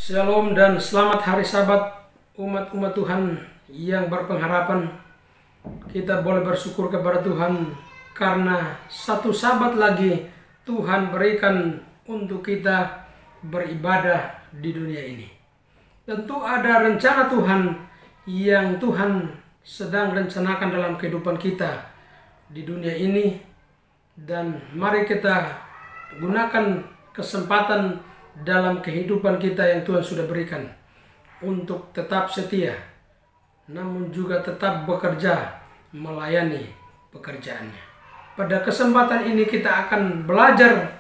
Shalom dan selamat hari Sabat umat-umat Tuhan yang berpengharapan. Kita boleh bersyukur kepada Tuhan karena satu Sabat lagi Tuhan berikan untuk kita beribadah di dunia ini. Tentu ada rencana Tuhan yang Tuhan sedang rencanakan dalam kehidupan kita di dunia ini, dan mari kita gunakan kesempatan dalam kehidupan kita yang Tuhan sudah berikan untuk tetap setia, namun juga tetap bekerja melayani pekerjaannya. Pada kesempatan ini kita akan belajar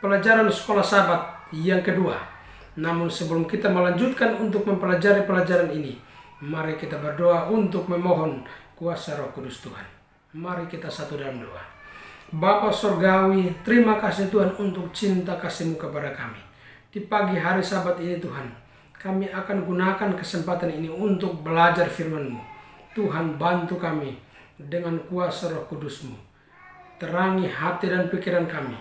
pelajaran sekolah Sabat yang kedua. Namun sebelum kita melanjutkan untuk mempelajari pelajaran ini, mari kita berdoa untuk memohon kuasa Roh Kudus Tuhan. Mari kita satu dalam doa. Bapa Surgawi, terima kasih Tuhan untuk cinta kasih-Mu kepada kami. Di pagi hari Sabat ini Tuhan, kami akan gunakan kesempatan ini untuk belajar firman-Mu. Tuhan, bantu kami dengan kuasa Roh Kudus-Mu. Terangi hati dan pikiran kami,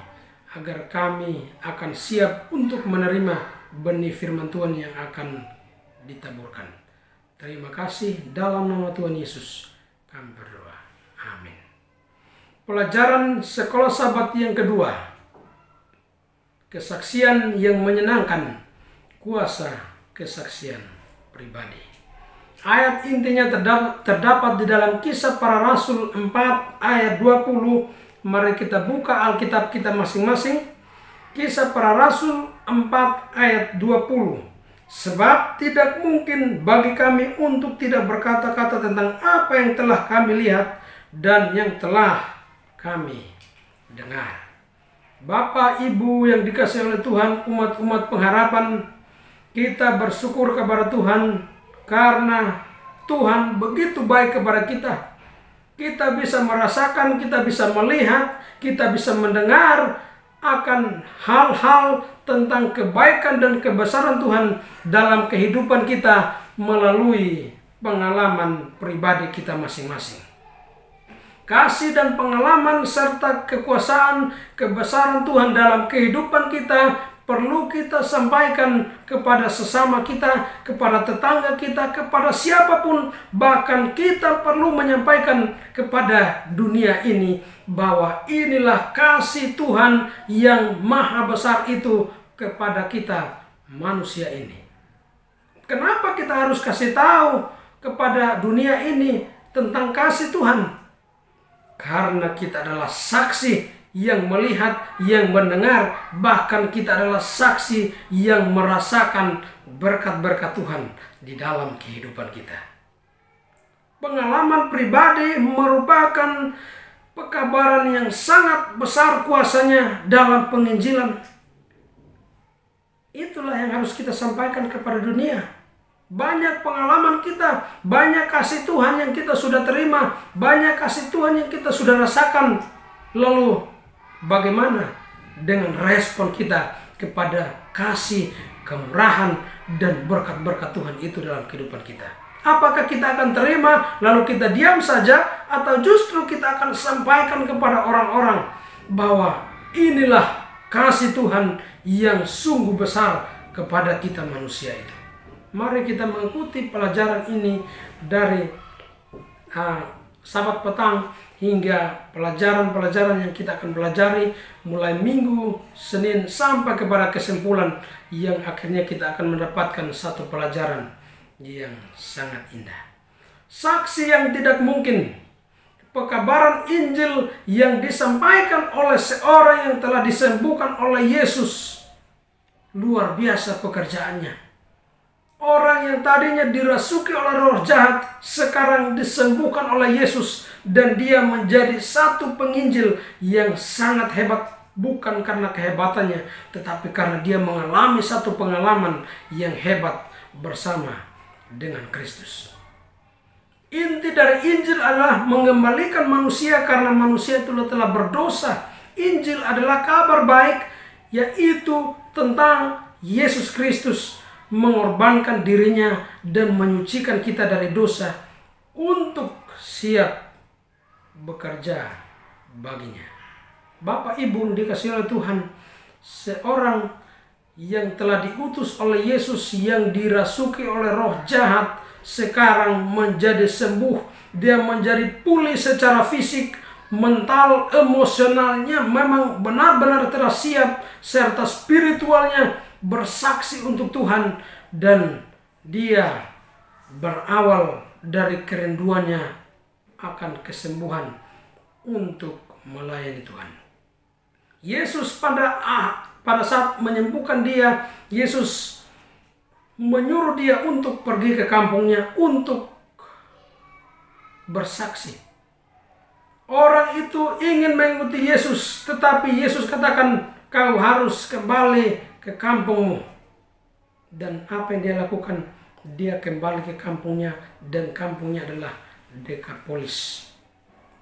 agar kami akan siap untuk menerima benih firman Tuhan yang akan ditaburkan. Terima kasih, dalam nama Tuhan Yesus kami berdoa. Amin. Pelajaran sekolah Sabat yang kedua. Kesaksian yang menyenangkan, kuasa kesaksian pribadi. Ayat intinya terdapat di dalam Kisah Para Rasul 4 ayat 20. Mari kita buka Alkitab kita masing-masing. Kisah Para Rasul 4 ayat 20. Sebab tidak mungkin bagi kami untuk tidak berkata-kata tentang apa yang telah kami lihat dan yang telah kami dengar. Bapak, Ibu yang dikasihi oleh Tuhan, umat-umat pengharapan, kita bersyukur kepada Tuhan karena Tuhan begitu baik kepada kita. Kita bisa merasakan, kita bisa melihat, kita bisa mendengar akan hal-hal tentang kebaikan dan kebesaran Tuhan dalam kehidupan kita melalui pengalaman pribadi kita masing-masing. Kasih dan pengalaman serta kekuasaan kebesaran Tuhan dalam kehidupan kita perlu kita sampaikan kepada sesama kita, kepada tetangga kita, kepada siapapun. Bahkan kita perlu menyampaikan kepada dunia ini bahwa inilah kasih Tuhan yang maha besar itu kepada kita manusia ini. Kenapa kita harus kasih tahu kepada dunia ini tentang kasih Tuhan? Karena kita adalah saksi yang melihat, yang mendengar, bahkan kita adalah saksi yang merasakan berkat-berkat Tuhan di dalam kehidupan kita. Pengalaman pribadi merupakan pekabaran yang sangat besar kuasanya dalam penginjilan. Itulah yang harus kita sampaikan kepada dunia. Banyak pengalaman kita, banyak kasih Tuhan yang kita sudah terima, banyak kasih Tuhan yang kita sudah rasakan. Lalu bagaimana dengan respon kita kepada kasih, kemurahan, dan berkat-berkat Tuhan itu dalam kehidupan kita? Apakah kita akan terima lalu kita diam saja, atau justru kita akan sampaikan kepada orang-orang bahwa inilah kasih Tuhan yang sungguh besar kepada kita manusia itu? Mari kita mengikuti pelajaran ini dari Sabat petang hingga pelajaran-pelajaran yang kita akan pelajari mulai Minggu, Senin sampai kepada kesimpulan yang akhirnya kita akan mendapatkan satu pelajaran yang sangat indah. Saksi yang tidak mungkin. Pekabaran Injil yang disampaikan oleh seorang yang telah disembuhkan oleh Yesus. Luar biasa pekerjaannya. Orang yang tadinya dirasuki oleh roh jahat sekarang disembuhkan oleh Yesus, dan dia menjadi satu penginjil yang sangat hebat, bukan karena kehebatannya, tetapi karena dia mengalami satu pengalaman yang hebat bersama dengan Kristus. Inti dari Injil adalah mengembalikan manusia karena manusia itu telah berdosa. Injil adalah kabar baik, yaitu tentang Yesus Kristus mengorbankan dirinya dan menyucikan kita dari dosa untuk siap bekerja baginya. Bapak Ibu dikasihi oleh Tuhan, seorang yang telah diutus oleh Yesus, yang dirasuki oleh roh jahat, sekarang menjadi sembuh. Dia menjadi pulih secara fisik, mental, emosionalnya memang benar-benar telah siap, serta spiritualnya bersaksi untuk Tuhan. Dan dia berawal dari kerinduannya akan kesembuhan untuk melayani Tuhan. Yesus pada saat menyembuhkan dia, Yesus menyuruh dia untuk pergi ke kampungnya untuk bersaksi. Orang itu ingin mengikuti Yesus, tetapi Yesus katakan, kau harus kembali ke kampungmu. Dan apa yang dia lakukan? Dia kembali ke kampungnya, dan kampungnya adalah Dekapolis.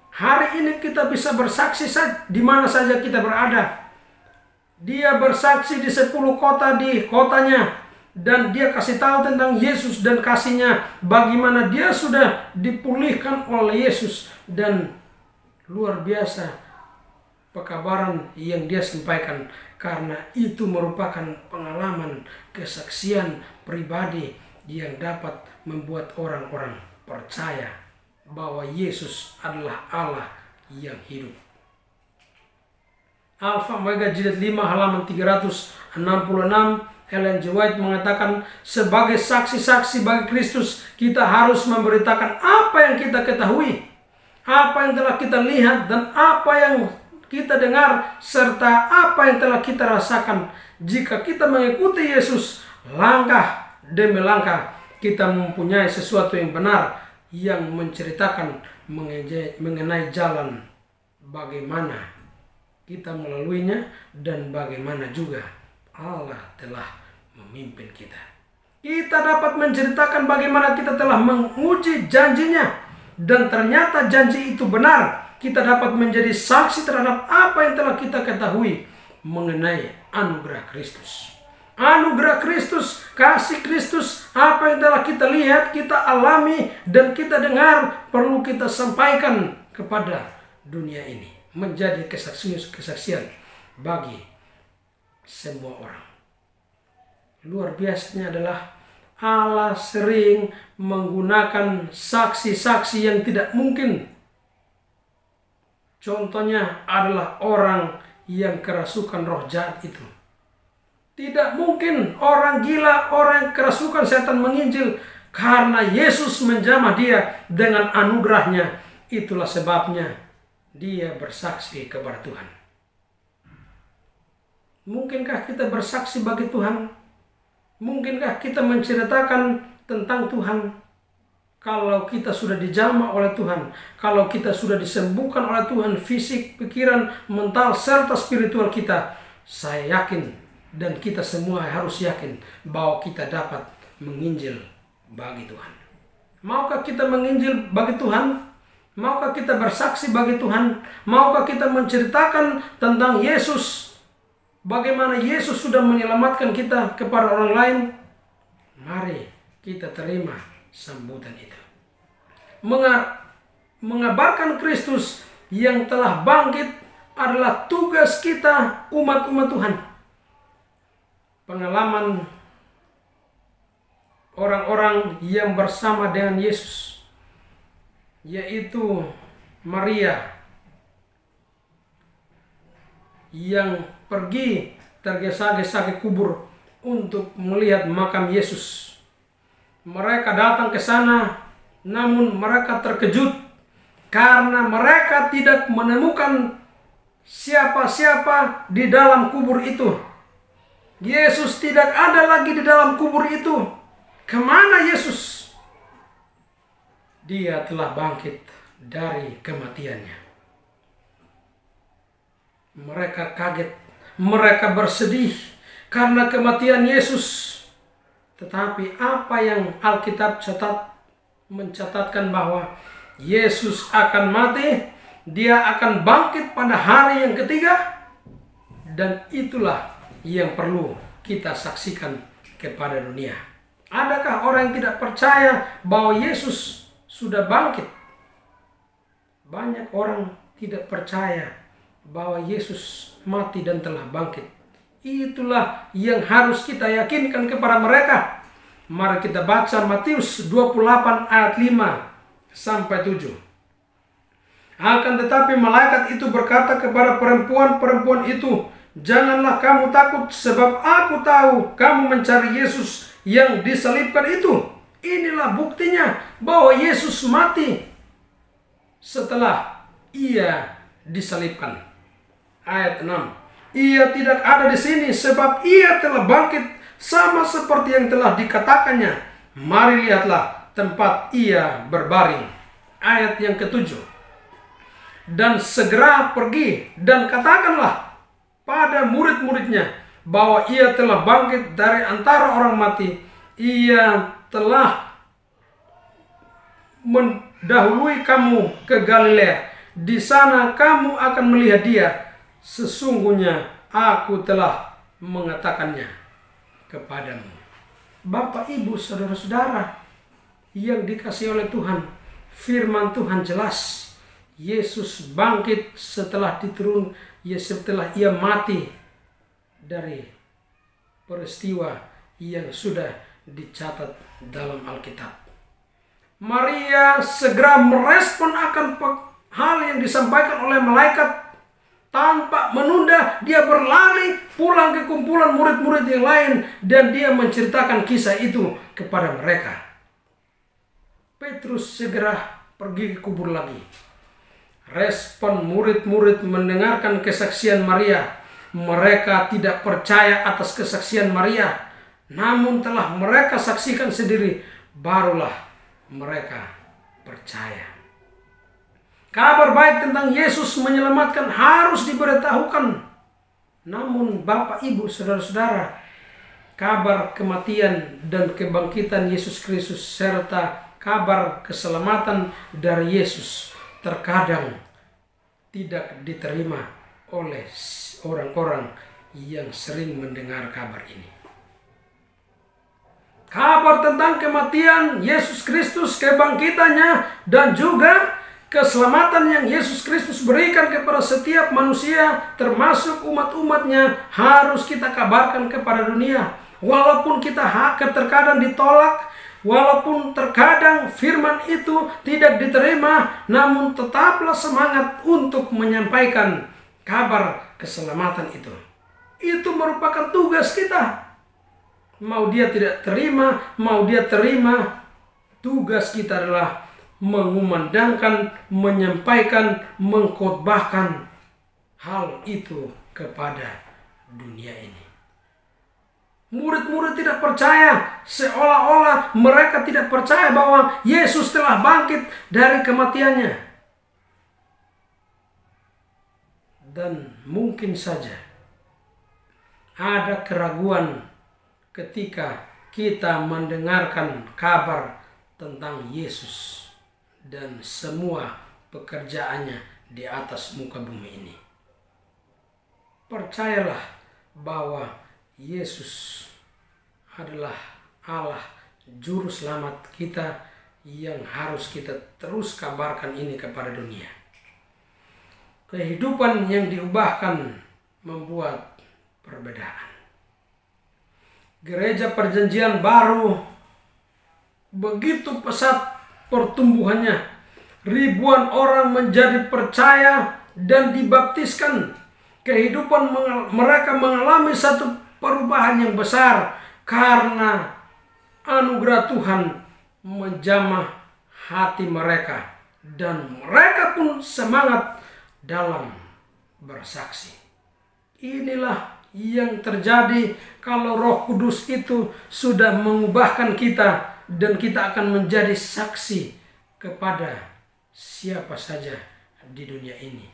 Hari ini kita bisa bersaksi di mana saja kita berada. Dia bersaksi di 10 kota di kotanya, dan dia kasih tahu tentang Yesus dan kasihnya, bagaimana dia sudah dipulihkan oleh Yesus. Dan luar biasa pekabaran yang dia sampaikan, karena itu merupakan pengalaman kesaksian pribadi yang dapat membuat orang-orang percaya bahwa Yesus adalah Allah yang hidup. Alfa Omega jilid 5 halaman 366, Ellen G. White mengatakan, sebagai saksi-saksi bagi Kristus, kita harus memberitakan apa yang kita ketahui, apa yang telah kita lihat, dan apa yang kita dengar, serta apa yang telah kita rasakan. Jika kita mengikuti Yesus langkah demi langkah, kita mempunyai sesuatu yang benar, yang menceritakan mengenai jalan bagaimana kita melaluinya, dan bagaimana juga Allah telah memimpin kita. Kita dapat menceritakan bagaimana kita telah menguji janjinya, dan ternyata janji itu benar. Kita dapat menjadi saksi terhadap apa yang telah kita ketahui mengenai anugerah Kristus. Anugerah Kristus, kasih Kristus, apa yang telah kita lihat, kita alami, dan kita dengar, perlu kita sampaikan kepada dunia ini, menjadi kesaksian bagi semua orang. Luar biasanya adalah Allah sering menggunakan saksi-saksi yang tidak mungkin. Contohnya adalah orang yang kerasukan roh jahat itu. Tidak mungkin orang gila, orang yang kerasukan setan menginjil, karena Yesus menjamah dia dengan anugerahnya. Itulah sebabnya dia bersaksi kepada Tuhan. Mungkinkah kita bersaksi bagi Tuhan? Mungkinkah kita menceritakan tentang Tuhan? Kalau kita sudah dijamah oleh Tuhan, kalau kita sudah disembuhkan oleh Tuhan, fisik, pikiran, mental, serta spiritual kita, saya yakin, dan kita semua harus yakin, bahwa kita dapat menginjil bagi Tuhan. Maukah kita menginjil bagi Tuhan? Maukah kita bersaksi bagi Tuhan? Maukah kita menceritakan tentang Yesus? Bagaimana Yesus sudah menyelamatkan kita kepada orang lain? Mari kita terima sambutan itu. Mengabarkan Kristus yang telah bangkit adalah tugas kita, umat-umat Tuhan. Pengalaman orang-orang yang bersama dengan Yesus, yaitu Maria yang pergi tergesa-gesa ke kubur untuk melihat makam Yesus. Mereka datang ke sana, namun mereka terkejut karena mereka tidak menemukan siapa-siapa di dalam kubur itu. Yesus tidak ada lagi di dalam kubur itu. Kemana Yesus? Dia telah bangkit dari kematiannya. Mereka kaget, mereka bersedih karena kematian Yesus. Tetapi apa yang Alkitab mencatatkan bahwa Yesus akan mati, dia akan bangkit pada hari yang ketiga, dan itulah yang perlu kita saksikan kepada dunia. Adakah orang yang tidak percaya bahwa Yesus sudah bangkit? Banyak orang tidak percaya bahwa Yesus mati dan telah bangkit. Itulah yang harus kita yakinkan kepada mereka. Mari kita baca Matius 28 ayat 5 sampai 7. Akan tetapi malaikat itu berkata kepada perempuan-perempuan itu, "Janganlah kamu takut, sebab aku tahu kamu mencari Yesus yang disalibkan itu. Inilah buktinya bahwa Yesus mati setelah ia disalibkan." Ayat 6. "Ia tidak ada di sini, sebab ia telah bangkit sama seperti yang telah dikatakannya. Mari lihatlah tempat ia berbaring." Ayat yang ketujuh. "Dan segera pergi dan katakanlah pada murid-muridnya bahwa ia telah bangkit dari antara orang mati. Ia telah mendahului kamu ke Galilea. Di sana kamu akan melihat dia. Sesungguhnya aku telah mengatakannya kepadamu." Bapak, Ibu, saudara-saudara yang dikasihi oleh Tuhan, firman Tuhan jelas. Yesus bangkit setelah setelah ia mati dari peristiwa yang sudah dicatat dalam Alkitab. Maria segera merespon akan hal yang disampaikan oleh malaikat. Tanpa menunda, dia berlari pulang ke kumpulan murid-murid yang lain dan dia menceritakan kisah itu kepada mereka. Petrus segera pergi ke kubur lagi. Respon murid-murid mendengarkan kesaksian Maria. Mereka tidak percaya atas kesaksian Maria, namun telah mereka saksikan sendiri, barulah mereka percaya. Kabar baik tentang Yesus menyelamatkan harus diberitahukan. Namun Bapak, Ibu, saudara-saudara, kabar kematian dan kebangkitan Yesus Kristus serta kabar keselamatan dari Yesus terkadang tidak diterima oleh orang-orang yang sering mendengar kabar ini. Kabar tentang kematian Yesus Kristus, kebangkitannya, dan juga keselamatan yang Yesus Kristus berikan kepada setiap manusia, termasuk umat-umatnya, harus kita kabarkan kepada dunia. Walaupun kita terkadang ditolak, walaupun terkadang firman itu tidak diterima, namun tetaplah semangat untuk menyampaikan kabar keselamatan itu. Itu merupakan tugas kita. Mau dia tidak terima, mau dia terima, tugas kita adalah mengumandangkan, menyampaikan, mengkhotbahkan hal itu kepada dunia ini. Murid-murid tidak percaya, seolah-olah mereka tidak percaya bahwa Yesus telah bangkit dari kematiannya. Dan mungkin saja ada keraguan ketika kita mendengarkan kabar tentang Yesus dan semua pekerjaannya di atas muka bumi ini. Percayalah bahwa Yesus adalah Allah Juru Selamat kita yang harus kita terus kabarkan ini kepada dunia. Kehidupan yang diubahkan membuat perbedaan. Gereja Perjanjian Baru begitu pesat pertumbuhannya, ribuan orang menjadi percaya dan dibaptiskan. Kehidupan mereka mengalami satu perubahan yang besar karena anugerah Tuhan menjamah hati mereka dan mereka pun semangat dalam bersaksi. Inilah yang terjadi kalau Roh Kudus itu sudah mengubahkan kita dan kita akan menjadi saksi kepada siapa saja di dunia ini.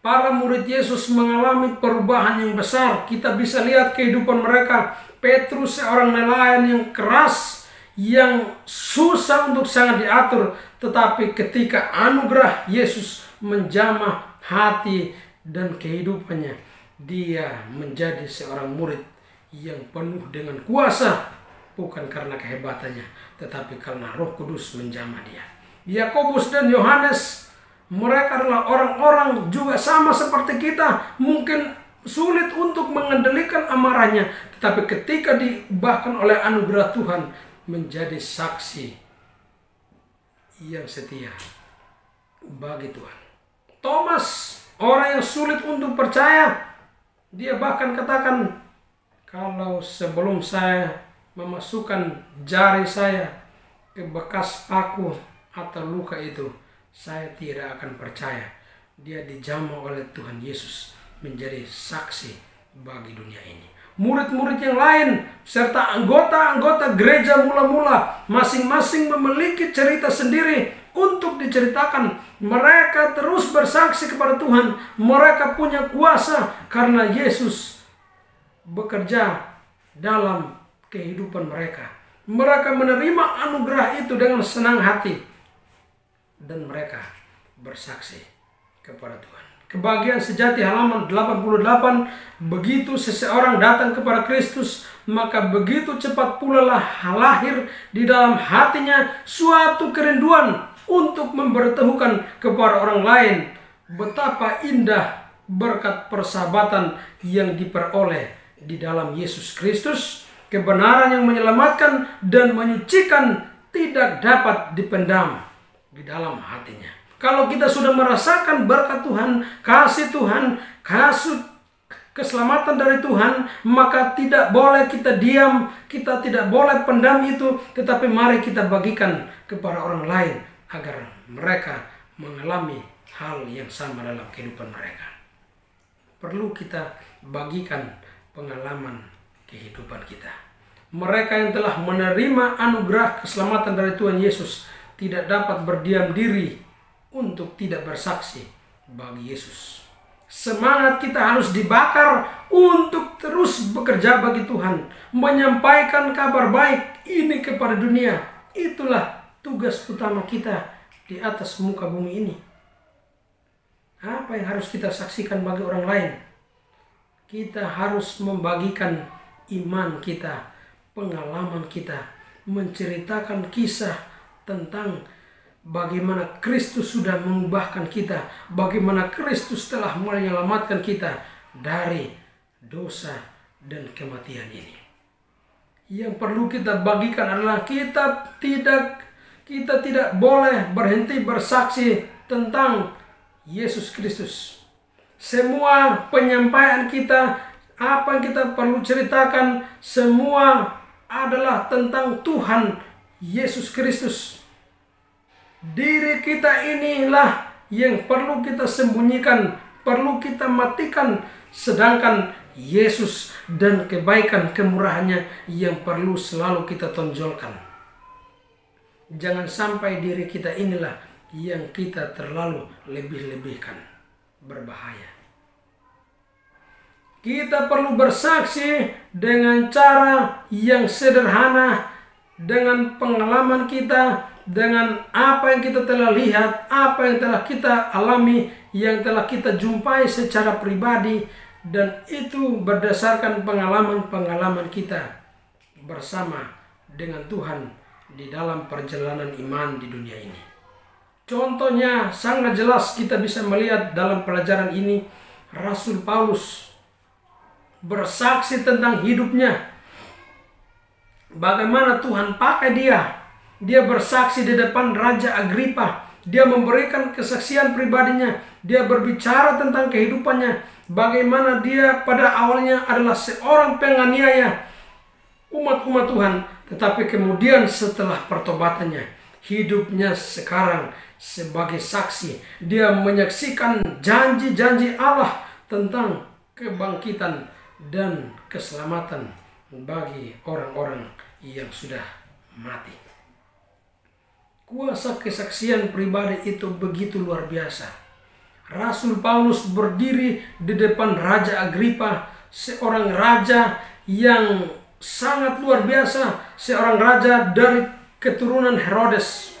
Para murid Yesus mengalami perubahan yang besar. Kita bisa lihat kehidupan mereka. Petrus seorang nelayan yang keras, yang susah untuk sangat diatur. Tetapi ketika anugerah Yesus menjamah hati dan kehidupannya, dia menjadi seorang murid yang penuh dengan kuasa. Bukan karena kehebatannya, tetapi karena Roh Kudus menjamah dia. Yakobus dan Yohanes, mereka adalah orang-orang juga sama seperti kita. Mungkin sulit untuk mengendalikan amarahnya, tetapi ketika diubahkan oleh anugerah Tuhan menjadi saksi yang setia bagi Tuhan. Thomas, orang yang sulit untuk percaya, dia bahkan katakan, kalau sebelum saya memasukkan jari saya ke bekas paku atau luka itu, saya tidak akan percaya. Dia dijamah oleh Tuhan Yesus menjadi saksi bagi dunia ini. Murid-murid yang lain serta anggota-anggota gereja mula-mula masing-masing memiliki cerita sendiri untuk diceritakan. Mereka terus bersaksi kepada Tuhan. Mereka punya kuasa karena Yesus bekerja dalam kehidupan mereka. Mereka menerima anugerah itu dengan senang hati dan mereka bersaksi kepada Tuhan. Kebahagiaan sejati halaman 88, begitu seseorang datang kepada Kristus, maka begitu cepat pula lah lahir di dalam hatinya suatu kerinduan untuk memberitahukan kepada orang lain betapa indah berkat persahabatan yang diperoleh di dalam Yesus Kristus. Kebenaran yang menyelamatkan dan menyucikan tidak dapat dipendam di dalam hatinya. Kalau kita sudah merasakan berkat Tuhan, kasih Tuhan, kasih keselamatan dari Tuhan, maka tidak boleh kita diam, kita tidak boleh pendam itu, tetapi mari kita bagikan kepada orang lain agar mereka mengalami hal yang sama dalam kehidupan mereka. Perlu kita bagikan pengalaman kehidupan kita. Mereka yang telah menerima anugerah keselamatan dari Tuhan Yesus tidak dapat berdiam diri untuk tidak bersaksi bagi Yesus. Semangat kita harus dibakar untuk terus bekerja bagi Tuhan, menyampaikan kabar baik ini kepada dunia. Itulah tugas utama kita di atas muka bumi ini. Apa yang harus kita saksikan bagi orang lain? Kita harus membagikan iman kita, pengalaman kita, menceritakan kisah tentang bagaimana Kristus sudah mengubahkan kita, bagaimana Kristus telah menyelamatkan kita dari dosa dan kematian ini. Yang perlu kita bagikan adalah kita tidak boleh berhenti bersaksi tentang Yesus Kristus. Semua penyampaian kita, apa yang kita perlu ceritakan, semua adalah tentang Tuhan Yesus Kristus. Diri kita inilah yang perlu kita sembunyikan, perlu kita matikan, sedangkan Yesus dan kebaikan kemurahannya yang perlu selalu kita tonjolkan. Jangan sampai diri kita inilah yang kita terlalu lebih-lebihkan, berbahaya. Kita perlu bersaksi dengan cara yang sederhana, dengan pengalaman kita, dengan apa yang kita telah lihat, apa yang telah kita alami, yang telah kita jumpai secara pribadi, dan itu berdasarkan pengalaman-pengalaman kita bersama dengan Tuhan di dalam perjalanan iman di dunia ini. Contohnya sangat jelas kita bisa melihat dalam pelajaran ini, Rasul Paulus bersaksi tentang hidupnya. Bagaimana Tuhan pakai dia. Dia bersaksi di depan Raja Agripa. Dia memberikan kesaksian pribadinya. Dia berbicara tentang kehidupannya. Bagaimana dia pada awalnya adalah seorang penganiaya umat-umat Tuhan. Tetapi kemudian setelah pertobatannya, hidupnya sekarang sebagai saksi. Dia menyaksikan janji-janji Allah tentang kebangkitan dan keselamatan bagi orang-orang yang sudah mati. Kuasa kesaksian pribadi itu begitu luar biasa. Rasul Paulus berdiri di depan Raja Agripa, seorang raja yang sangat luar biasa, seorang raja dari keturunan Herodes.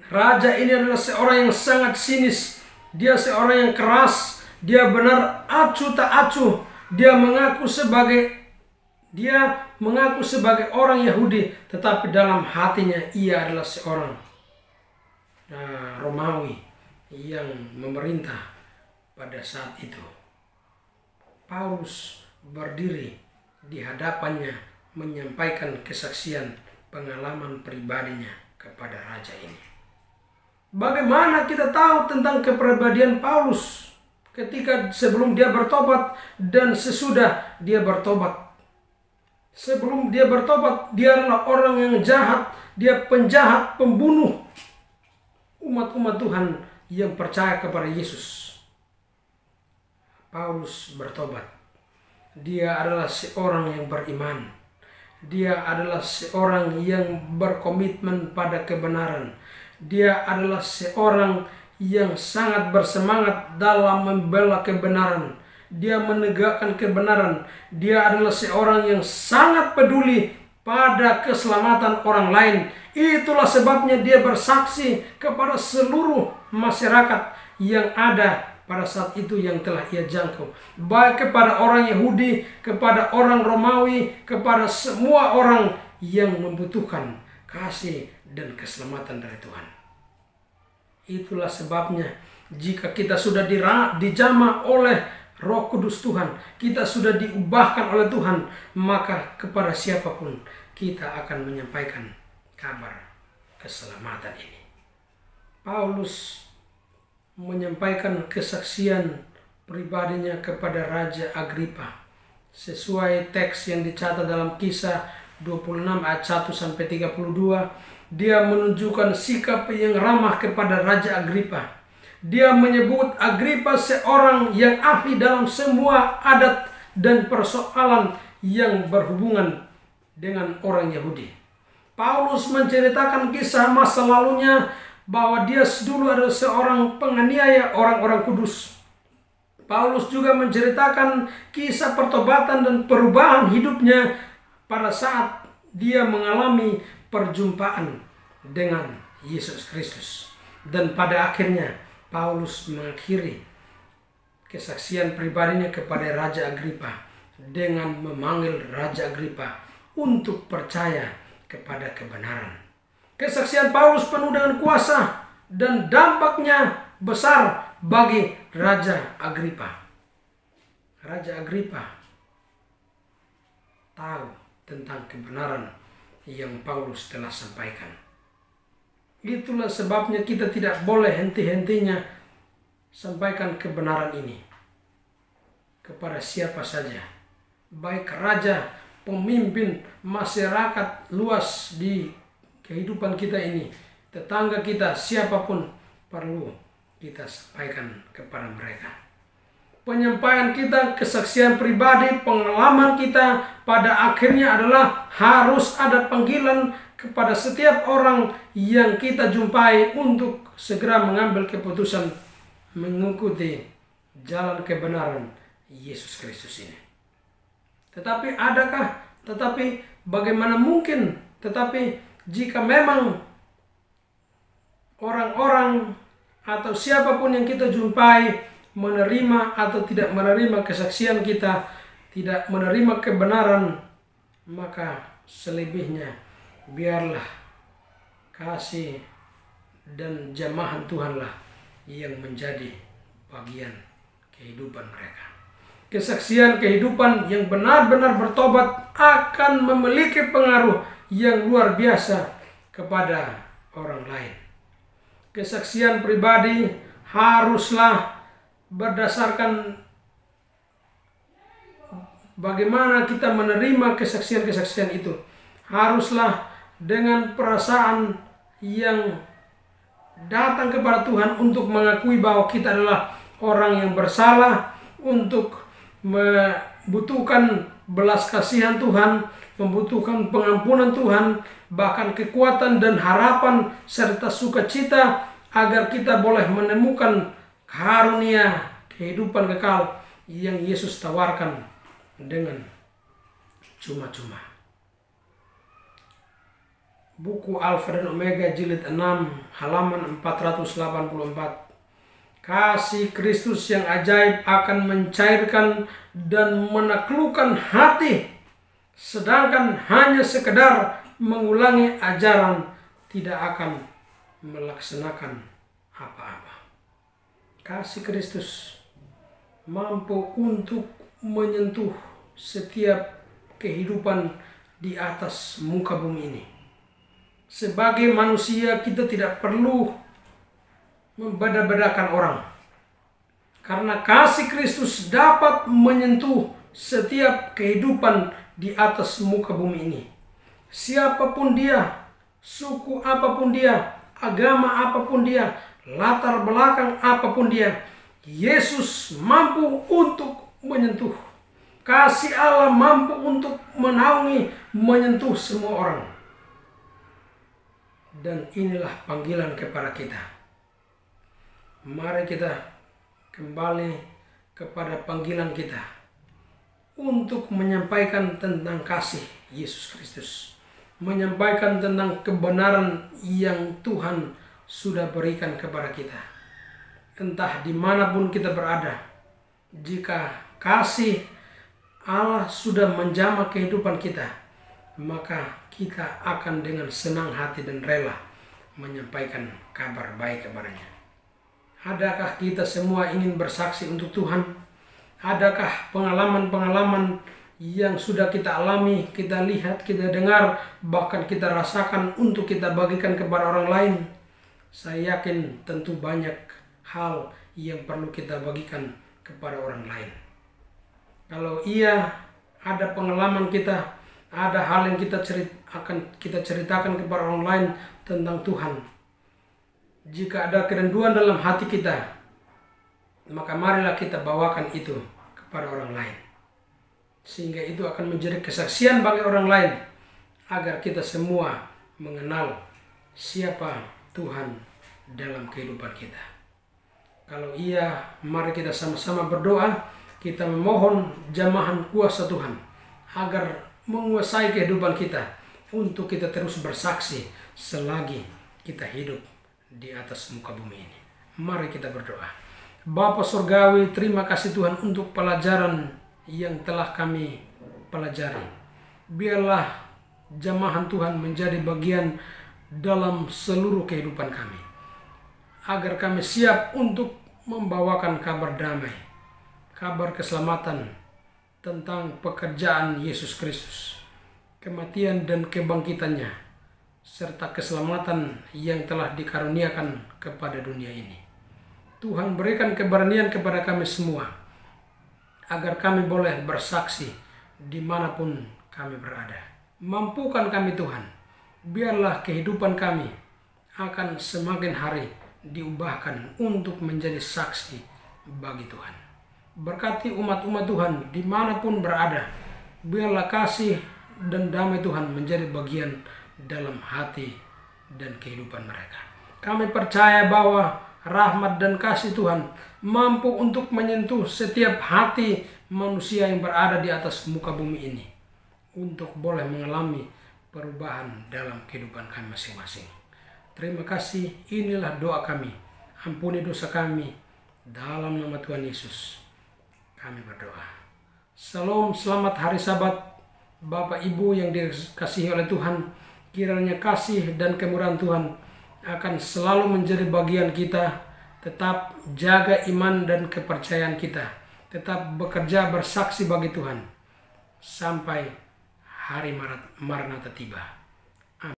Raja ini adalah seorang yang sangat sinis, dia seorang yang keras, dia benar acuh tak acuh. Dia mengaku sebagai orang Yahudi, tetapi dalam hatinya ia adalah seorang Romawi yang memerintah pada saat itu Paulus berdiri di hadapannya menyampaikan kesaksian pengalaman pribadinya kepada raja ini. Bagaimana kita tahu tentang kepribadian Paulus ketika sebelum dia bertobat dan sesudah dia bertobat? Sebelum dia bertobat, dia adalah orang yang jahat, dia penjahat, pembunuh umat-umat Tuhan yang percaya kepada Yesus. Paulus bertobat. Dia adalah seorang yang beriman. Dia adalah seorang yang berkomitmen pada kebenaran. Dia adalah seorang yang sangat bersemangat dalam membela kebenaran. Dia menegakkan kebenaran. Dia adalah seorang yang sangat peduli pada keselamatan orang lain. Itulah sebabnya dia bersaksi kepada seluruh masyarakat yang ada pada saat itu yang telah ia jangkau. Baik kepada orang Yahudi, kepada orang Romawi, kepada semua orang yang membutuhkan kasih dan keselamatan dari Tuhan. Itulah sebabnya jika kita sudah dijamah oleh Roh Kudus Tuhan, kita sudah diubahkan oleh Tuhan, maka kepada siapapun kita akan menyampaikan kabar keselamatan ini. Paulus menyampaikan kesaksian pribadinya kepada Raja Agripa sesuai teks yang dicatat dalam Kisah 26 ayat 1 sampai 32. Dia menunjukkan sikap yang ramah kepada Raja Agripa. Dia menyebut Agripa seorang yang ahli dalam semua adat dan persoalan yang berhubungan dengan orang Yahudi. Paulus menceritakan kisah masa lalunya bahwa dia dulu adalah seorang penganiaya orang-orang kudus. Paulus juga menceritakan kisah pertobatan dan perubahan hidupnya pada saat dia mengalami perjumpaan dengan Yesus Kristus. Dan pada akhirnya Paulus mengakhiri kesaksian pribadinya kepada Raja Agripa dengan memanggil Raja Agripa untuk percaya kepada kebenaran. Kesaksian Paulus penuh dengan kuasa dan dampaknya besar bagi Raja Agripa. Raja Agripa tahu tentang kebenaran yang Paulus telah sampaikan. Itulah sebabnya kita tidak boleh henti-hentinya sampaikan kebenaran ini kepada siapa saja. Baik raja, pemimpin, masyarakat luas di kehidupan kita ini, tetangga kita, siapapun perlu kita sampaikan kepada mereka. Penyampaian kita, kesaksian pribadi, pengalaman kita pada akhirnya adalah harus ada panggilan kepada setiap orang yang kita jumpai untuk segera mengambil keputusan mengikuti jalan kebenaran Yesus Kristus ini. Tetapi bagaimana mungkin? Tetapi jika memang orang-orang atau siapapun yang kita jumpai menerima atau tidak menerima kesaksian kita, tidak menerima kebenaran, maka selebihnya biarlah kasih dan jamahan Tuhanlah yang menjadi bagian kehidupan mereka. Kesaksian kehidupan yang benar-benar bertobat akan memiliki pengaruh yang luar biasa kepada orang lain. Kesaksian pribadi haruslah berdasarkan bagaimana kita menerima kesaksian-kesaksian itu. Haruslah dengan perasaan yang datang kepada Tuhan untuk mengakui bahwa kita adalah orang yang bersalah, untuk membutuhkan belas kasihan Tuhan, membutuhkan pengampunan Tuhan, bahkan kekuatan dan harapan serta sukacita agar kita boleh menemukan karunia kehidupan kekal yang Yesus tawarkan dengan cuma-cuma. Buku Alfa dan Omega jilid 6 halaman 484. Kasih Kristus yang ajaib akan mencairkan dan menaklukkan hati, sedangkan hanya sekedar mengulangi ajaran tidak akan melaksanakan apa-apa. Kasih Kristus mampu untuk menyentuh setiap kehidupan di atas muka bumi ini. Sebagai manusia kita tidak perlu membeda-bedakan orang, karena kasih Kristus dapat menyentuh setiap kehidupan di atas muka bumi ini. Siapapun dia, suku apapun dia, agama apapun dia, latar belakang apapun dia, Yesus mampu untuk menyentuh. Kasih Allah mampu untuk menaungi, menyentuh semua orang. Dan inilah panggilan kepada kita. Mari kita kembali kepada panggilan kita untuk menyampaikan tentang kasih Yesus Kristus, menyampaikan tentang kebenaran yang Tuhan sudah berikan kepada kita. Entah dimanapun kita berada, jika kasih Allah sudah menjamah kehidupan kita, maka kita akan dengan senang hati dan rela menyampaikan kabar baik kepadanya. Adakah kita semua ingin bersaksi untuk Tuhan? Adakah pengalaman-pengalaman yang sudah kita alami, kita lihat, kita dengar, bahkan kita rasakan untuk kita bagikan kepada orang lain? Saya yakin tentu banyak hal yang perlu kita bagikan kepada orang lain. Kalau iya ada pengalaman kita, ada hal yang akan kita ceritakan kepada orang lain tentang Tuhan. Jika ada kerinduan dalam hati kita, maka marilah kita bawakan itu kepada orang lain. Sehingga itu akan menjadi kesaksian bagi orang lain, agar kita semua mengenal siapa Tuhan dalam kehidupan kita. Kalau iya, mari kita sama-sama berdoa, kita memohon jamahan kuasa Tuhan agar menguasai kehidupan kita untuk kita terus bersaksi selagi kita hidup di atas muka bumi ini. Mari kita berdoa. Bapa Surgawi, terima kasih Tuhan untuk pelajaran yang telah kami pelajari. Biarlah jamahan Tuhan menjadi bagian dalam seluruh kehidupan kami, agar kami siap untuk membawakan kabar damai, kabar keselamatan tentang pekerjaan Yesus Kristus, kematian dan kebangkitannya, serta keselamatan yang telah dikaruniakan kepada dunia ini. Tuhan berikan keberanian kepada kami semua, agar kami boleh bersaksi dimanapun kami berada. Mampukan kami Tuhan, biarlah kehidupan kami akan semakin hari diubahkan untuk menjadi saksi bagi Tuhan. Berkati umat-umat Tuhan dimanapun berada, biarlah kasih dan damai Tuhan menjadi bagian dalam hati dan kehidupan mereka. Kami percaya bahwa rahmat dan kasih Tuhan mampu untuk menyentuh setiap hati manusia yang berada di atas muka bumi ini, untuk boleh mengalami perubahan dalam kehidupan kami masing-masing. Terima kasih, inilah doa kami. Ampuni dosa kami, dalam nama Tuhan Yesus kami berdoa. Salam, selamat hari Sabat Bapak Ibu yang dikasihi oleh Tuhan. Kiranya kasih dan kemurahan Tuhan akan selalu menjadi bagian kita. Tetap jaga iman dan kepercayaan kita, tetap bekerja bersaksi bagi Tuhan sampai hari Maranatha tiba.